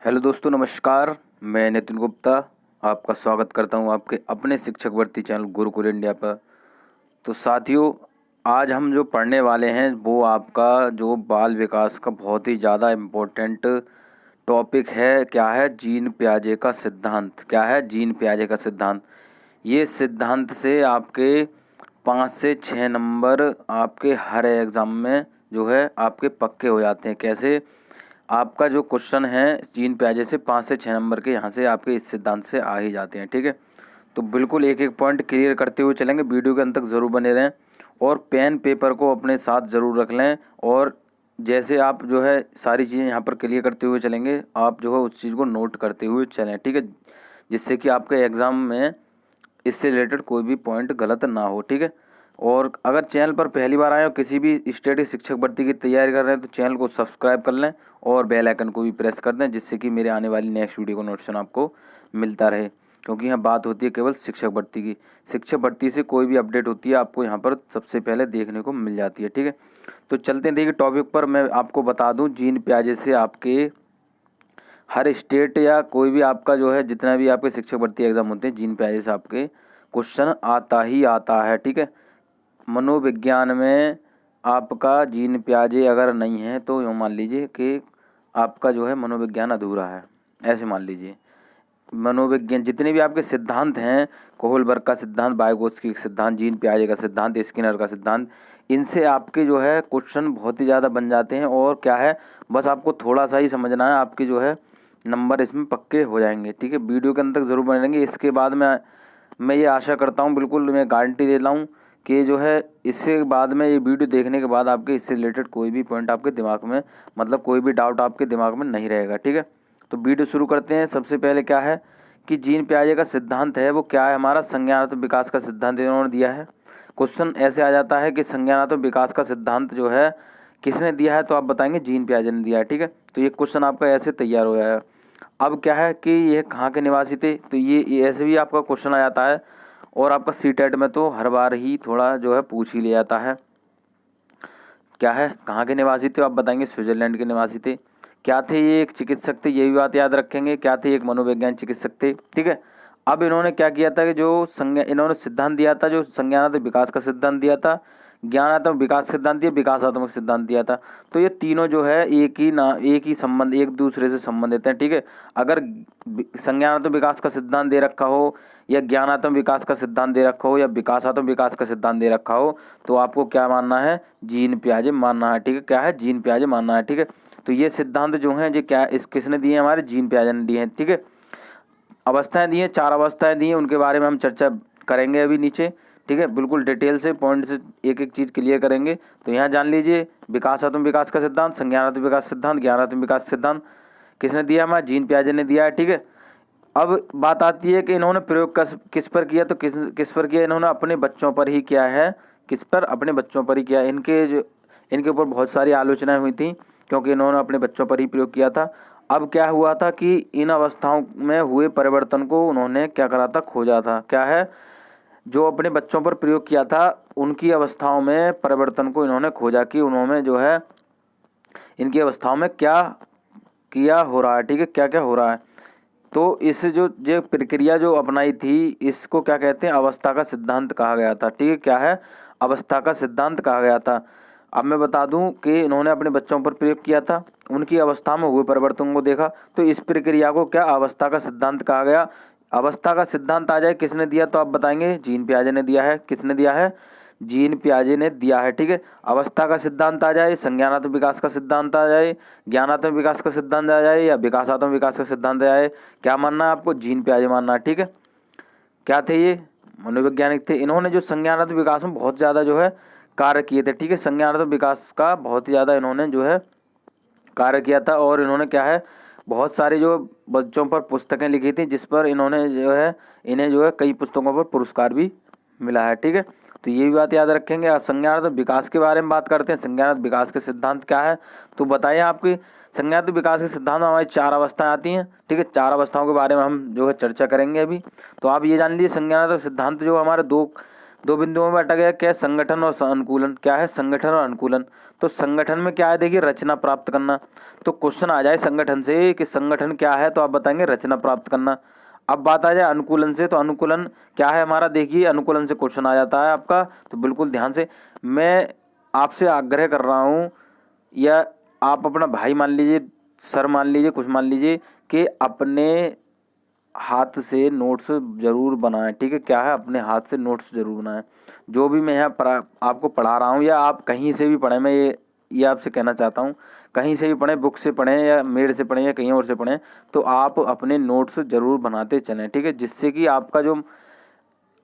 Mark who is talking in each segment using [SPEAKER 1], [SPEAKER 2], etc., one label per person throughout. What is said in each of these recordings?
[SPEAKER 1] Hello दोस्तों, नमस्कार। मैं नितिन गुप्ता आपका स्वागत करता हूं आपके अपने शिक्षक भर्ती चैनल गुरुकुल इंडिया पर। तो साथियों, आज हम जो पढ़ने वाले हैं वो आपका जो बाल विकास का बहुत ही ज़्यादा इम्पोर्टेंट टॉपिक है। क्या है? जीन पियाजे का सिद्धांत। क्या है? जीन पियाजे का सिद्धांत। ये सिद्धांत से आपके 5 से 6 नंबर आपके हर एग्ज़ाम में जो है आपके पक्के हो जाते हैं। कैसे? आपका जो क्वेश्चन है जीन पियाजे से 5 से 6 नंबर के यहाँ से आपके इस सिद्धांत से आ ही जाते हैं। ठीक है, तो बिल्कुल एक एक पॉइंट क्लियर करते हुए चलेंगे। वीडियो के अंत तक ज़रूर बने रहें और पेन पेपर को अपने साथ ज़रूर रख लें। और जैसे आप जो है सारी चीज़ें यहाँ पर क्लियर करते हुए चलेंगे, आप जो है उस चीज़ को नोट करते हुए चलें। ठीक है, जिससे कि आपके एग्ज़ाम में इससे रिलेटेड कोई भी पॉइंट गलत ना हो। ठीक है, और अगर चैनल पर पहली बार आए हो, किसी भी स्टेट की शिक्षक भर्ती की तैयारी कर रहे हैं, तो चैनल को सब्सक्राइब कर लें और बेल आइकन को भी प्रेस कर दें, जिससे कि मेरे आने वाली नेक्स्ट वीडियो का नोटिफिकेशन आपको मिलता रहे। क्योंकि यहाँ बात होती है केवल शिक्षक भर्ती की। शिक्षक भर्ती से कोई भी अपडेट होती है आपको यहाँ पर सबसे पहले देखने को मिल जाती है। ठीक है, तो चलते हैं। देखिए, टॉपिक पर मैं आपको बता दूँ, जीन पियाजे से आपके हर स्टेट या कोई भी आपका जो है जितना भी आपके शिक्षक भर्ती एग्जाम होते हैं, जीन पियाजे से आपके क्वेश्चन आता ही आता है। ठीक है, मनोविज्ञान में आपका जीन पियाजे अगर नहीं है तो यूँ मान लीजिए कि आपका जो है मनोविज्ञान अधूरा है। ऐसे मान लीजिए, मनोविज्ञान जितने भी आपके सिद्धांत हैं, कोहलबर्ग का सिद्धांत, वाइगोत्स्की का सिद्धांत, जीन पियाजे का सिद्धांत, स्किनर का सिद्धांत, इनसे आपके जो है क्वेश्चन बहुत ही ज़्यादा बन जाते हैं। और क्या है, बस आपको थोड़ा सा ही समझना है, आपके जो है नंबर इसमें पक्के हो जाएंगे। ठीक है, वीडियो के अंत तक ज़रूर बने रहेंगे। इसके बाद मैं ये आशा करता हूँ, बिल्कुल मैं गारंटी दे रहा हूँ कि जो है इससे बाद में ये वीडियो देखने के बाद आपके इससे रिलेटेड कोई भी पॉइंट आपके दिमाग में, मतलब कोई भी डाउट आपके दिमाग में नहीं रहेगा। ठीक है, तो वीडियो शुरू करते हैं। सबसे पहले क्या है कि जीन पियाजे का सिद्धांत है वो क्या है? हमारा संज्ञानात्मक विकास का सिद्धांत इन्होंने दिया है। क्वेश्चन ऐसे आ जाता है कि संज्ञानात्मक विकास का सिद्धांत जो है किसने दिया है, तो आप बताएंगे जीन पियाजे ने दिया है। ठीक है, तो ये क्वेश्चन आपका ऐसे तैयार हो जाएगा। अब क्या है कि ये कहाँ के निवासी थे, तो ये ऐसे भी आपका क्वेश्चन आ जाता है। और आपका सीटेट में तो हर बार ही थोड़ा जो है पूछ ही लिया जाता है। क्या है, कहाँ के निवासी थे? आप बताएंगे स्विट्जरलैंड के निवासी थे। क्या थे? ये एक चिकित्सक थे, ये भी बात याद रखेंगे। क्या थे? एक मनोवैज्ञानिक चिकित्सक थे। ठीक है, अब इन्होंने क्या किया था कि जो इन्होंने सिद्धांत दिया था, जो संज्ञानात्मक विकास का सिद्धांत दिया था, ज्ञानात्मक विकास सिद्धांत दिया, विकासात्मक सिद्धांत दिया था। तो ये तीनों जो है एक ही संबंध, एक दूसरे से संबंधित हैं। ठीक है, अगर संज्ञानात्मक विकास का सिद्धांत दे रखा हो या ज्ञानात्मक विकास का सिद्धांत दे रखा हो या विकासात्मक विकास का सिद्धांत दे रखा हो, तो आपको क्या मानना है? जीन पियाजे मानना है। ठीक है, क्या है? जीन पियाजे मानना है। ठीक है, तो ये सिद्धांत जो हैं, ये क्या इस किसने दिए हैं? हमारे जीन पियाजे ने दिए हैं। ठीक है, अवस्थाएं दी हैं, 4 अवस्थाएं दी हैं, उनके बारे में हम चर्चा करेंगे अभी नीचे। ठीक है, बिल्कुल डिटेल से पॉइंट से एक एक चीज़ क्लियर करेंगे। तो यहाँ जान लीजिए, विकासात्मक विकास का सिद्धांत, संज्ञानात्मक विकास सिद्धांत, ज्ञानात्मक विकास सिद्धांत किसने दिया? हमारा जीन पियाजे ने दिया है। ठीक है, अब बात आती है कि इन्होंने प्रयोग किस पर किया, तो किस पर किया? इन्होंने अपने बच्चों पर ही किया है। किस पर? अपने बच्चों पर ही किया। इनके ऊपर बहुत सारी आलोचनाएं हुई थी, क्योंकि इन्होंने अपने बच्चों पर ही प्रयोग किया था। अब क्या हुआ था कि इन अवस्थाओं में हुए परिवर्तन को उन्होंने क्या करा था? खोजा था। क्या है? जो अपने बच्चों पर प्रयोग किया था, उनकी अवस्थाओं में परिवर्तन को इन्होंने खोजा कि उन्होंने जो है इनकी अवस्थाओं में क्या किया हो रहा है। ठीक है, क्या क्या हो रहा है। तो इस जो प्रक्रिया जो अपनाई थी, इसको क्या कहते हैं? अवस्था का सिद्धांत कहा गया था। ठीक है, क्या है? अवस्था का सिद्धांत कहा गया था। अब मैं बता दूं कि इन्होंने अपने बच्चों पर प्रयोग किया था, उनकी अवस्था में हुए परिवर्तन को देखा, तो इस प्रक्रिया को क्या अवस्था का सिद्धांत कहा गया। अवस्था का सिद्धांत आ जाए किसने दिया, तो आप बताएंगे जीन पियाजे ने दिया है। किसने दिया है? जीन पियाजे ने दिया है। ठीक है, अवस्था का सिद्धांत आ जाए, संज्ञानात्मक विकास का सिद्धांत आ जाए, ज्ञानात्मक विकास का सिद्धांत आ जाए या विकासात्मक विकास का सिद्धांत आ जाए, क्या मानना है आपको? जीन पियाजे मानना है। ठीक है, क्या थे ये? मनोवैज्ञानिक थे। इन्होंने जो संज्ञानात्मक विकास में बहुत ज़्यादा जो है कार्य किए थे। ठीक है, संज्ञानात्मक विकास का बहुत ही ज़्यादा इन्होंने जो है कार्य किया था। और इन्होंने क्या है, बहुत सारी जो बच्चों पर पुस्तकें लिखी थी, जिस पर इन्होंने जो है इन्हें जो है कई पुस्तकों पर पुरस्कार भी मिला है। ठीक है, तो ये भी बात याद रखेंगे। आप संज्ञानात्मक विकास के बारे में बात करते हैं। संज्ञानात्मक विकास के सिद्धांत क्या है, तो बताइए आपकी। संज्ञानात्मक विकास के सिद्धांत में हमारी 4 अवस्थाएं आती हैं। ठीक है, 4 अवस्थाओं के बारे में हम जो है चर्चा करेंगे अभी। तो आप ये जान लीजिए, संज्ञानात्मक सिद्धांत जो हमारे दो दो बिंदुओं में अटक गया, क्या है? संगठन और अनुकूलन। क्या है? संगठन और अनुकूलन। तो संगठन में क्या है, देखिए रचना प्राप्त करना। तो क्वेश्चन आ जाए संगठन से कि संगठन क्या है, तो आप बताएंगे रचना प्राप्त करना। अब बात आ जाए अनुकूलन से, तो अनुकूलन क्या है हमारा, देखिए अनुकूलन से क्वेश्चन आ जाता है आपका। तो बिल्कुल ध्यान से मैं आपसे आग्रह कर रहा हूँ, या आप अपना भाई मान लीजिए, सर मान लीजिए, कुछ मान लीजिए, कि अपने हाथ से नोट्स जरूर बनाएं। ठीक है, क्या है, अपने हाथ से नोट्स जरूर बनाएं। जो भी मैं यहाँ आपको पढ़ा रहा हूँ, या आप कहीं से भी पढ़ें, मैं ये आपसे कहना चाहता हूँ, कहीं से भी पढ़ें, बुक से पढ़ें या मेड से पढ़ें या कहीं और से पढ़ें, तो आप अपने नोट्स जरूर बनाते चलें। ठीक है, जिससे कि आपका जो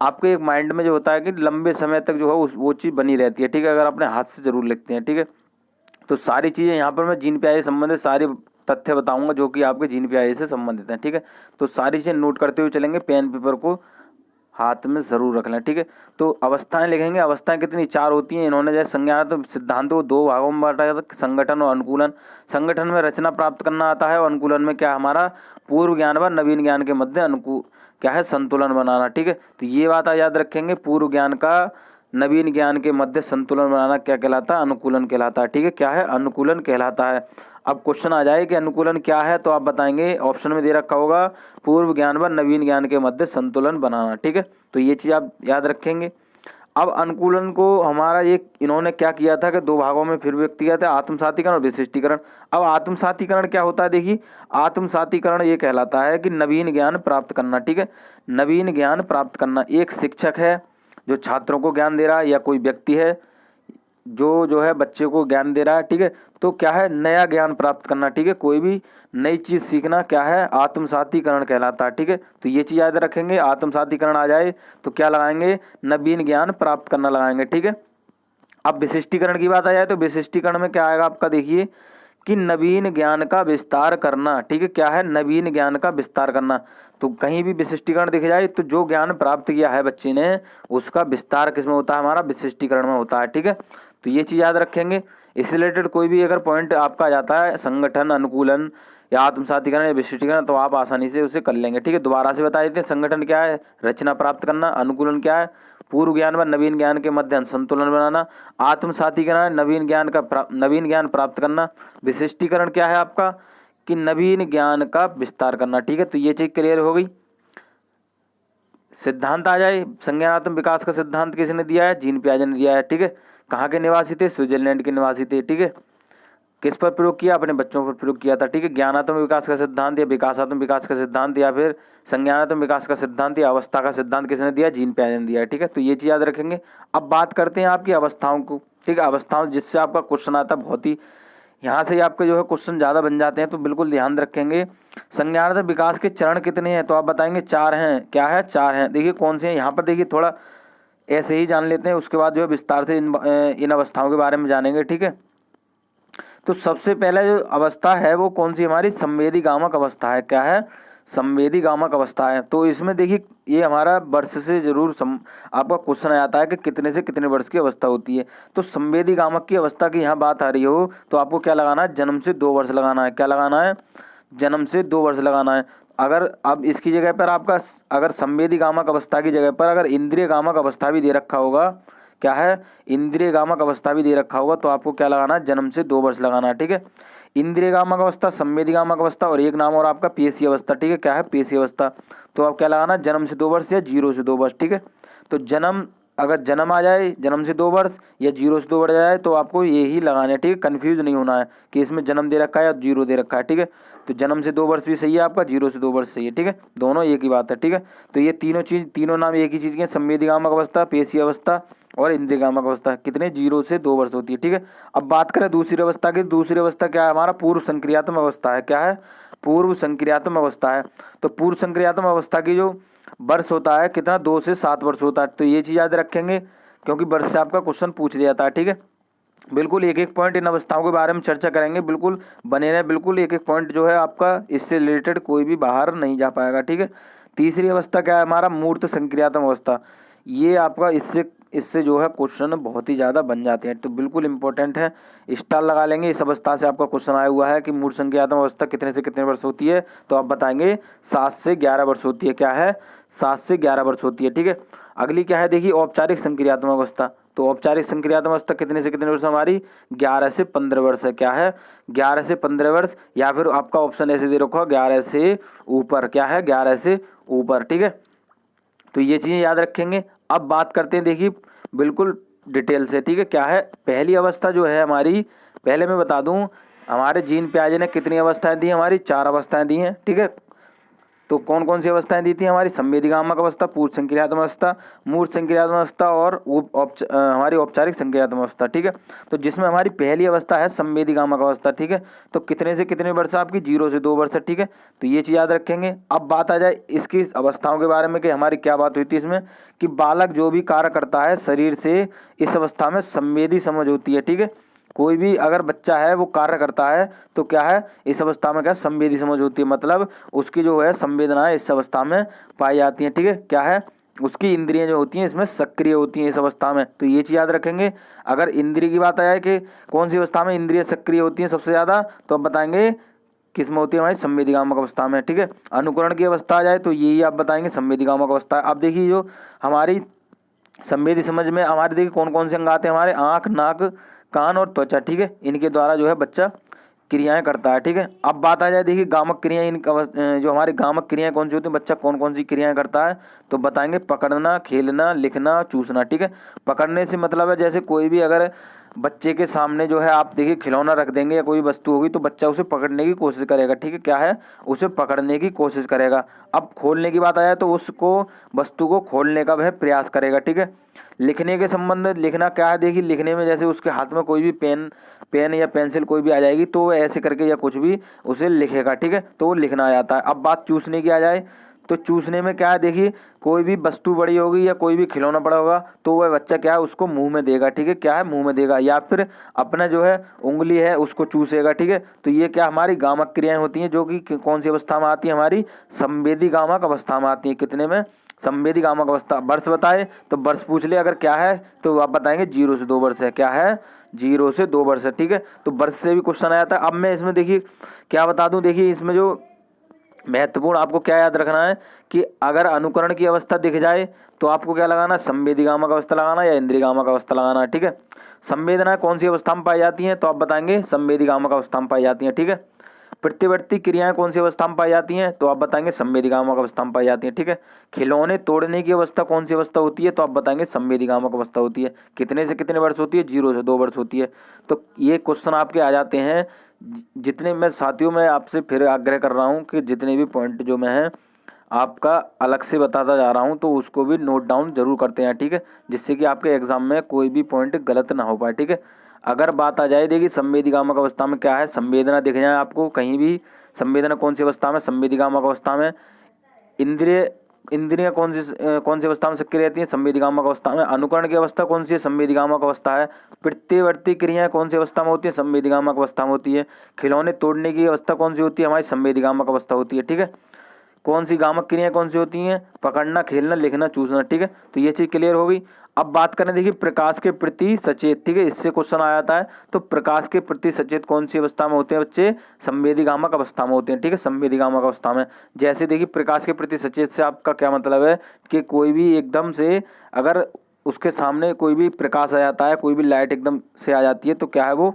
[SPEAKER 1] आपके एक माइंड में जो होता है कि लंबे समय तक जो है वो चीज़ बनी रहती है। ठीक है, अगर अपने हाथ से जरूर लिखते हैं। ठीक है, तो सारी चीज़ें यहाँ पर मैं जीन पे आई संबंधित सारी तथ्य बताऊंगा जो कि आपके जीन पे आई से संबंधित हैं। ठीक है, तो सारी चीज़ें नोट करते हुए चलेंगे, पेन पेपर को हाथ में जरूर रख लें। ठीक है, तो अवस्थाएं लिखेंगे। अवस्थाएं कितनी, 4 होती हैं। इन्होंने जैसे संज्ञानात्मक सिद्धांत को 2 भागों में बांटा था, संगठन और अनुकूलन। संगठन में रचना प्राप्त करना आता है, और अनुकूलन में क्या हमारा पूर्व ज्ञान व नवीन ज्ञान के मध्य अनुकूल क्या है, संतुलन बनाना। ठीक है, तो ये बात याद रखेंगे, पूर्व ज्ञान का नवीन ज्ञान के मध्य संतुलन बनाना क्या कहलाता है, अनुकूलन कहलाता है। ठीक है, क्या है, अनुकूलन कहलाता है। अब क्वेश्चन आ जाए कि अनुकूलन क्या है, तो आप बताएंगे, ऑप्शन में दे रखा होगा पूर्व ज्ञान व नवीन ज्ञान के मध्य संतुलन बनाना। ठीक है, तो ये चीज़ आप याद रखेंगे। अब अनुकूलन को हमारा ये इन्होंने क्या किया था कि 2 भागों में फिर व्यक्त किया था, आत्मसातीकरण और विशिष्टीकरण। अब आत्मसातीकरण क्या होता है, देखिए आत्मसातीकरण ये कहलाता है कि नवीन ज्ञान प्राप्त करना। ठीक है, नवीन ज्ञान प्राप्त करना। एक शिक्षक है जो छात्रों को ज्ञान दे रहा है, या कोई व्यक्ति है जो है बच्चे को ज्ञान दे रहा है। ठीक है, तो क्या है, नया ज्ञान प्राप्त करना। ठीक है, कोई भी नई चीज़ सीखना क्या है, आत्मसातीकरण कहलाता है। ठीक है, तो ये चीज़ याद रखेंगे, आत्मसातीकरण आ जाए तो क्या लगाएंगे, नवीन ज्ञान प्राप्त करना लगाएंगे। ठीक है, अब विशिष्टीकरण की बात आ जाए तो विशिष्टीकरण में क्या आएगा आपका, देखिए कि नवीन ज्ञान का विस्तार करना। ठीक है, क्या है, नवीन ज्ञान का विस्तार करना। तो कहीं भी विशिष्टीकरण दिख जाए तो जो ज्ञान प्राप्त किया है बच्चे ने, उसका विस्तार किसमें होता है, हमारा विशिष्टीकरण में होता है। ठीक है, तो ये चीज़ याद रखेंगे। इससे रिलेटेड कोई भी अगर पॉइंट आपका आ जाता है, संगठन, अनुकूलन या आत्मसातीकरण या विशिष्टीकरण, तो आप आसानी से उसे कर लेंगे। ठीक है, दोबारा से बता देते हैं, संगठन क्या है, रचना प्राप्त करना। अनुकूलन क्या है, पूर्व ज्ञान व नवीन ज्ञान के मध्य संतुलन बनाना। आत्मसातीकरण, नवीन ज्ञान प्राप्त करना। विशिष्टीकरण क्या है आपका, कि नवीन ज्ञान का विस्तार करना। ठीक है, तो ये चीज क्लियर हो गई। सिद्धांत आ जाए, संज्ञानात्मक विकास का सिद्धांत किसने दिया है, जीन पियाजे ने दिया है। ठीक है, कहाँ के निवासी थे, स्विट्जरलैंड के निवासी थे। ठीक है, किस पर प्रयोग किया, अपने बच्चों पर प्रयोग किया था। ठीक है, ज्ञानात्मक विकास का सिद्धांत या विकासात्मक विकास का सिद्धांत या फिर संज्ञानात्मक विकास का सिद्धांत या अवस्था का सिद्धांत किसने दिया, जीन पियाजे ने दिया है। ठीक है, तो ये चीज़ याद रखेंगे। अब बात करते हैं आपकी अवस्थाओं को। ठीक है, अवस्थाओं जिससे आपका क्वेश्चन आता है, बहुत ही यहाँ से आपके जो है क्वेश्चन ज़्यादा बन जाते हैं, तो बिल्कुल ध्यान रखेंगे। संज्ञानात्मक विकास के चरण कितने हैं, तो आप बताएंगे 4 हैं। क्या है, 4 हैं। देखिए कौन से हैं, यहाँ पर देखिए थोड़ा ऐसे ही जान लेते हैं, उसके बाद जो है विस्तार से इन अवस्थाओं के बारे में जानेंगे। ठीक है, तो सबसे पहला जो अवस्था है वो कौन सी, हमारी संवेदी गामक अवस्था है। क्या है, संवेदी गामक अवस्था है। तो इसमें देखिए ये हमारा वर्ष से जरूर आपका क्वेश्चन आ जाता है कि कितने से कितने वर्ष की अवस्था होती है। तो संवेदी गामक की अवस्था की यहाँ बात आ रही हो तो आपको क्या लगाना है, जन्म से 2 वर्ष लगाना है। क्या लगाना है, जन्म से 2 वर्ष लगाना है। अगर अब इसकी जगह पर आपका अगर संवेदी गामक अवस्था की जगह पर अगर इंद्रिय गामक अवस्था भी दे रखा होगा, क्या है, इंद्रिय गामक अवस्था भी दे रखा होगा, तो आपको क्या लगाना है, जन्म से 2 वर्ष लगाना है। ठीक है, इंद्रिय गामक अवस्था, संवेदी गामक अवस्था और एक नाम और आपका पेशी अवस्था। ठीक है, क्या है, पेशी अवस्था। तो आप क्या लगाना है, जन्म से 2 वर्ष या 0 से 2 वर्ष। ठीक है, तो जन्म अगर जन्म आ जाए जन्म से 2 वर्ष या 0 से 2 वर्ष आ जाए तो आपको ये ही लगाना है। ठीक है, कन्फ्यूज नहीं होना है कि इसमें जन्म दे रखा है या 0 दे रखा है। ठीक है, तो जन्म से 2 वर्ष भी सही है आपका, 0 से 2 वर्ष सही है। ठीक है, दोनों एक ही बात है। ठीक है, तो ये तीनों नाम एक ही चीज़ के, संवेदी गामक अवस्था, पेशी अवस्था और इंद्रिय गामक अवस्था, कितने, 0 से 2 वर्ष होती है। ठीक है, अब बात करें दूसरी अवस्था की। दूसरी अवस्था क्या है, हमारा पूर्व संक्रियात्मक अवस्था है। क्या है, पूर्व संक्रियात्मक अवस्था है। तो पूर्व संक्रियात्मक अवस्था की जो वर्ष होता है कितना, 2 से 7 वर्ष होता है। तो ये चीज़ याद रखेंगे क्योंकि वर्ष से आपका क्वेश्चन पूछ लिया जाता है। ठीक है, बिल्कुल एक एक पॉइंट इन अवस्थाओं के बारे में चर्चा करेंगे, बिल्कुल बने रहे। बिल्कुल एक एक पॉइंट जो है आपका इससे रिलेटेड कोई भी बाहर नहीं जा पाएगा। ठीक है, तीसरी अवस्था क्या है, हमारा मूर्त संक्रियात्मक अवस्था। ये आपका इससे इससे जो है क्वेश्चन बहुत ही ज़्यादा बन जाते हैं, तो बिल्कुल इंपॉर्टेंट है। स्टार लगा लेंगे। इस अवस्था से आपका क्वेश्चन आया हुआ है कि मूल संख्यात्मक अवस्था कितने से कितने वर्ष होती है, तो आप बताएंगे 7 से 11 वर्ष होती है। क्या है? 7 से 11 वर्ष होती है। ठीक है, अगली क्या है देखिए, औपचारिक संक्रियात्मक अवस्था। तो औपचारिक संक्रियात्मक अवस्था कितने से कितने वर्ष हमारी 11 से 15 वर्ष है। क्या है? 11 से 15 वर्ष, या फिर आपका ऑप्शन ऐसे दे रखा है 11 से ऊपर। क्या है? 11 से ऊपर। ठीक है, तो ये चीज़ें याद रखेंगे। अब बात करते हैं देखिए बिल्कुल डिटेल से। ठीक है, क्या है पहली अवस्था जो है हमारी, पहले मैं बता दूं हमारे जीन पियाजे ने कितनी अवस्थाएं दी, हमारी 4 अवस्थाएं दी हैं। ठीक है, तो कौन कौन सी अवस्थाएं दी थी हमारी? संवेदीगामक अवस्था, पूर्व संक्रियात्मक अवस्था, मूर्त संक्रियात्मक अवस्था और हमारी औपचारिक संक्रियात्मक अवस्था। ठीक है, तो जिसमें हमारी पहली अवस्था है संवेदीगामक अवस्था। ठीक है, तो कितने से कितने वर्ष आपकी? 0 से 2 वर्ष। ठीक है, तो ये चीज़ याद रखेंगे। अब बात आ जाए इसकी अवस्थाओं के बारे में कि हमारी क्या बात हुई थी इसमें, कि बालक जो भी कार्य करता है शरीर से, इस अवस्था में संवेदी समझ होती है। ठीक है, कोई भी अगर बच्चा है वो कार्य करता है तो क्या है, इस अवस्था में क्या संवेदी समझ होती है, मतलब उसकी जो है संवेदनाएं इस अवस्था में पाई जाती हैं। ठीक है, क्या है, उसकी इंद्रियां जो होती हैं इसमें सक्रिय होती हैं इस अवस्था में। तो ये चीज़ याद रखेंगे। अगर इंद्रिय की बात आ जाए कि कौन सी अवस्था में इंद्रियां सक्रिय होती हैं सबसे ज़्यादा, तो अब बताएंगे किस में होती है? हमारी संवेदीगामक अवस्था में। ठीक है, अनुकरण की अवस्था आ जाए तो यही आप बताएंगे संवेदीगामक अवस्था। अब देखिए जो हमारी संवेदी समझ में हमारे देखिए कौन कौन से अंग आते हैं हमारे, आँख, नाक, कान और त्वचा। ठीक है, इनके द्वारा जो है बच्चा क्रियाएं करता है। ठीक है, अब बात आ जाए देखिए गामक क्रियाएं, जो हमारी गामक क्रियाएं कौन सी होती हैं, बच्चा कौन कौन सी क्रियाएं करता है, तो बताएंगे पकड़ना, खेलना, लिखना, चूसना। ठीक है, पकड़ने से मतलब है जैसे कोई भी अगर बच्चे के सामने जो है आप देखिए खिलौना रख देंगे या कोई वस्तु होगी तो बच्चा उसे पकड़ने की कोशिश करेगा। ठीक है, क्या है, उसे पकड़ने की कोशिश करेगा। अब खोलने की बात आया तो उसको वस्तु को खोलने का वह प्रयास करेगा। ठीक है, लिखने के संबंध में लिखना क्या है देखिए, लिखने में जैसे उसके हाथ में कोई भी पेन या पेंसिल कोई भी आ जाएगी तो वो ऐसे करके या कुछ भी उसे लिखेगा। ठीक है, तो वो लिखना आ जाता है। अब बात चूसने की आ जाए तो चूसने में क्या है देखिए, कोई भी वस्तु बड़ी होगी या कोई भी खिलौना बड़ा होगा तो वह बच्चा क्या है उसको मुंह में देगा। ठीक है, क्या है, मुंह में देगा, या फिर अपना जो है उंगली है उसको चूसेगा। ठीक है, तो ये क्या हमारी गामक क्रियाएं होती हैं जो कि कौन सी अवस्था में आती है, हमारी संवेदी गामक अवस्था में आती है। कितने में? संवेदी गामक अवस्था। वर्ष बताए तो वर्ष पूछ ले अगर क्या है तो आप बताएंगे 0 से 2 वर्ष है। क्या है? 0 से 2 वर्ष है। ठीक है, तो वर्ष से भी क्वेश्चन आया था। अब मैं इसमें देखिए क्या बता दूं, देखिए इसमें जो महत्वपूर्ण आपको क्या याद रखना है कि अगर अनुकरण की अवस्था दिख जाए तो आपको क्या लगाना, संवेदीगामक अवस्था लगाना या इंद्रियगामक अवस्था लगाना। ठीक है, संवेदनाएं कौन सी अवस्था में पाई जाती हैं, तो आप बताएंगे संवेदीगामक अवस्था में पाई जाती हैं। ठीक है, प्रतिवर्ती क्रियाएं कौन सी अवस्था में पाई जाती हैं, तो आप बताएंगे संवेदीगामक अवस्था में पाई जाती हैं। ठीक है, खिलौने तोड़ने की अवस्था कौन सी अवस्था होती है, तो आप बताएंगे संवेदीगामक अवस्था होती है। कितने से कितने वर्ष होती है? 0 से 2 वर्ष होती है। तो ये क्वेश्चन आपके आ जाते हैं। जितने मैं साथियों में आपसे फिर आग्रह कर रहा हूँ कि जितने भी पॉइंट जो मैं हैं आपका अलग से बताता जा रहा हूँ तो उसको भी नोट डाउन जरूर करते हैं। ठीक है, जिससे कि आपके एग्जाम में कोई भी पॉइंट गलत ना हो पाए। ठीक है, अगर बात आ जाए देखिए संवेदीगामक अवस्था में क्या है, संवेदना दिख जाए आपको कहीं भी, संवेदना कौन सी अवस्था में? संवेदीगामक अवस्था में। इंद्रियां कौन सी अवस्था में सक्रिय रहती हैं? संवेदीगामक अवस्था में। अनुकरण की अवस्था कौन सी है? संवेदीगामक अवस्था है। प्रतिवर्ती क्रियाएं कौन सी अवस्था में होती है? संवेदीगामक अवस्था में होती है। खिलौने तोड़ने की अवस्था कौन सी होती है? हमारी संवेदीगामक अवस्था होती है। ठीक है, कौन सी गामक क्रियाएं कौन सी होती हैं? पकड़ना, खेलना, लिखना, चूसना। ठीक है, तो ये चीज़ क्लियर हो गई। अब बात करें देखिए प्रकाश के प्रति सचेत। ठीक है, इससे क्वेश्चन आ जाता है। तो प्रकाश के प्रति सचेत कौन सी अवस्था में होते हैं बच्चे? संवेदीगामक अवस्था में होते हैं। ठीक है, संवेदीगामक अवस्था में। जैसे देखिए प्रकाश के प्रति सचेत से आपका क्या मतलब है कि कोई भी एकदम से अगर उसके सामने कोई भी प्रकाश आ जाता है, कोई भी लाइट एकदम से आ जाती है तो क्या है, वो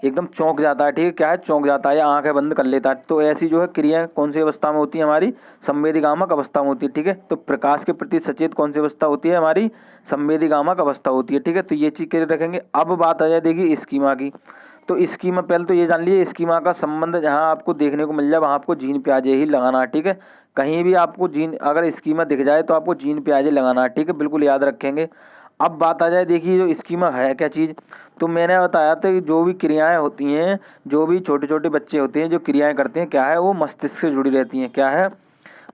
[SPEAKER 1] एकदम चौंक जाता है। ठीक है, क्या है, चौंक जाता है या आंखें बंद कर लेता है। तो ऐसी जो है क्रिया कौन सी अवस्था में होती है? हमारी संवेदीगामक अवस्था में होती है। ठीक है, तो प्रकाश के प्रति सचेत कौन सी अवस्था होती है? हमारी संवेदीगामक अवस्था होती है। ठीक है, तो ये चीज़ क्लियर रखेंगे। अब बात आ जाए देखिए स्कीमा की। तो स्कीमा पहले तो ये जान लीजिए, स्कीमा का संबंध जहाँ आपको देखने को मिल जाए वहाँ आपको जीन प्याजे ही लगाना है। ठीक है, कहीं भी आपको जीन अगर स्कीमा दिख जाए तो आपको जीन प्याजे लगाना है। ठीक है, बिल्कुल याद रखेंगे। अब बात आ जाए देखिए जो स्कीमा है क्या चीज़, तो मैंने बताया था कि जो भी क्रियाएं होती हैं, जो भी छोटे छोटे बच्चे होते हैं जो क्रियाएं करते हैं, क्या है, वो मस्तिष्क से जुड़ी रहती हैं। क्या है,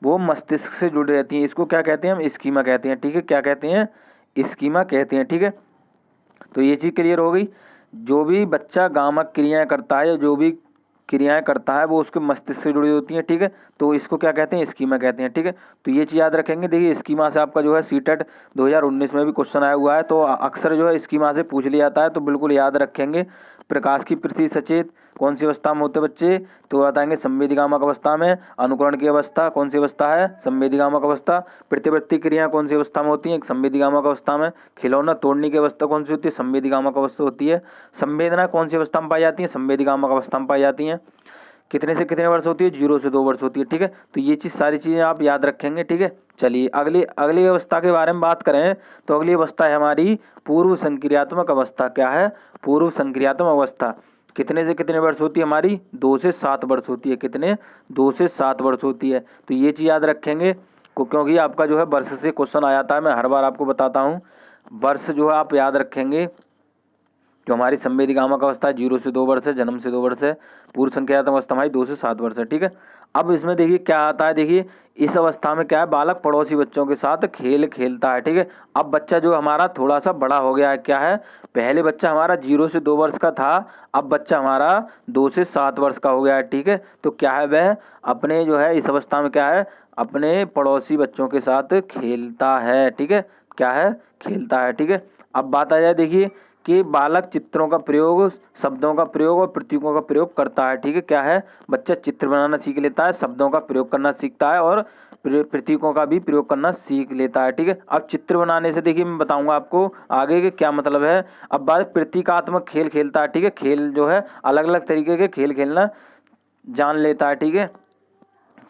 [SPEAKER 1] वो मस्तिष्क से जुड़ी रहती हैं। इसको क्या कहते हैं? हम स्कीमा कहते हैं। ठीक है, क्या कहते हैं? स्कीमा कहते हैं। ठीक है, तो ये चीज़ क्लियर हो गई। जो भी बच्चा गामक क्रियाएं करता है या जो भी क्रियाएं करता है वो उसके मस्तिष्क से जुड़ी होती हैं, ठीक है। तो इसको क्या कहते हैं, स्कीमा कहते हैं, ठीक है। तो ये चीज़ याद रखेंगे। देखिए स्कीमा से आपका जो है सीटेट 2019 में भी क्वेश्चन आया हुआ है, तो अक्सर जो है स्कीमा से पूछ लिया जाता है, तो बिल्कुल याद रखेंगे। प्रकाश की पृथ्वी सचेत कौन सी अवस्था में होते हैं बच्चे, तो बताएंगे संवेदीगामक अवस्था में। अनुकरण की अवस्था कौन सी अवस्था है, संवेदीगामक अवस्था। प्रतिवर्ती क्रिया कौन सी अवस्था में होती है, संवेदीगामक अवस्था में। खिलौना तोड़ने की अवस्था कौन सी होती है, संवेदीगामक अवस्था होती है। संवेदना कौन सी अवस्था में पाई जाती है, संवेदीगामक अवस्था में पाई जाती हैं। कितने से कितने वर्ष होती है, 0 से 2 वर्ष होती है, ठीक है। तो ये चीज़ सारी चीज़ें आप याद रखेंगे, ठीक है। चलिए अगली अगली अवस्था के बारे में बात करें तो अगली अवस्था है हमारी पूर्व संक्रियात्मक अवस्था। क्या है, पूर्व संक्रियात्मक अवस्था। कितने से कितने वर्ष होती है हमारी, 2 से 7 वर्ष होती है। कितने, 2 से 7 वर्ष होती है। तो ये चीज़ याद रखेंगे क्योंकि आपका जो है वर्ष से क्वेश्चन आ जाता है, मैं हर बार आपको बताता हूँ। वर्ष जो है आप याद रखेंगे। जो हमारी संवेदीगामक अवस्था है 0 से 2 वर्ष है, जन्म से 2 वर्ष है। पूर्व संक्रियात्मक अवस्था हमारी 2 से 7 वर्ष है, ठीक है। अब इसमें देखिए क्या आता है, देखिए इस अवस्था में क्या है, बालक पड़ोसी बच्चों के साथ खेल खेलता है, ठीक है। अब बच्चा जो हमारा थोड़ा सा बड़ा हो गया है, क्या है, पहले बच्चा हमारा 0 से 2 वर्ष का था, अब बच्चा हमारा 2 से 7 वर्ष का हो गया है, ठीक है। तो क्या है, वह अपने जो है इस अवस्था में क्या है, अपने पड़ोसी बच्चों के साथ खेलता है, ठीक है। क्या है, खेलता है, ठीक है। अब बात आ जाए देखिए कि बालक चित्रों का प्रयोग, शब्दों का प्रयोग और प्रतीकों का प्रयोग करता है, ठीक है। क्या है, बच्चा चित्र बनाना सीख लेता है, शब्दों का प्रयोग करना सीखता है और प्रतीकों का भी प्रयोग करना सीख लेता है, ठीक है। अब चित्र बनाने से देखिए मैं बताऊंगा आपको आगे के क्या मतलब है। अब बात प्रतीकात्मक खेल खेलता है, ठीक है। खेल जो है अलग अलग तरीके के खेल खेलना जान लेता है, ठीक है।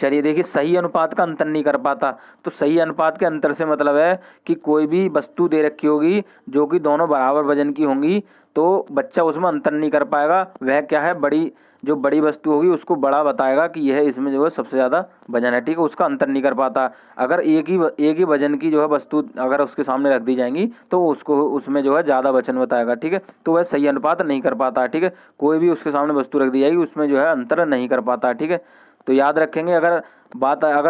[SPEAKER 1] चलिए देखिए सही अनुपात का अंतर नहीं कर पाता। तो सही अनुपात के अंतर से मतलब है कि कोई भी वस्तु दे रखी होगी जो कि दोनों बराबर वजन की होंगी, तो बच्चा उसमें अंतर नहीं कर पाएगा। वह क्या है, जो बड़ी वस्तु होगी उसको बड़ा बताएगा कि यह इसमें जो है सबसे ज़्यादा वजन है, ठीक है। उसका अंतर नहीं कर पाता। अगर एक ही वजन की जो है वस्तु अगर उसके सामने रख दी जाएंगी तो उसको उसमें जो है ज़्यादा वजन बताएगा, ठीक है। तो वह सही अनुपात नहीं कर पाता, ठीक है। कोई भी उसके सामने वस्तु रख दी जाएगी उसमें जो है अंतर नहीं कर पाता, ठीक है। तो याद रखेंगे। अगर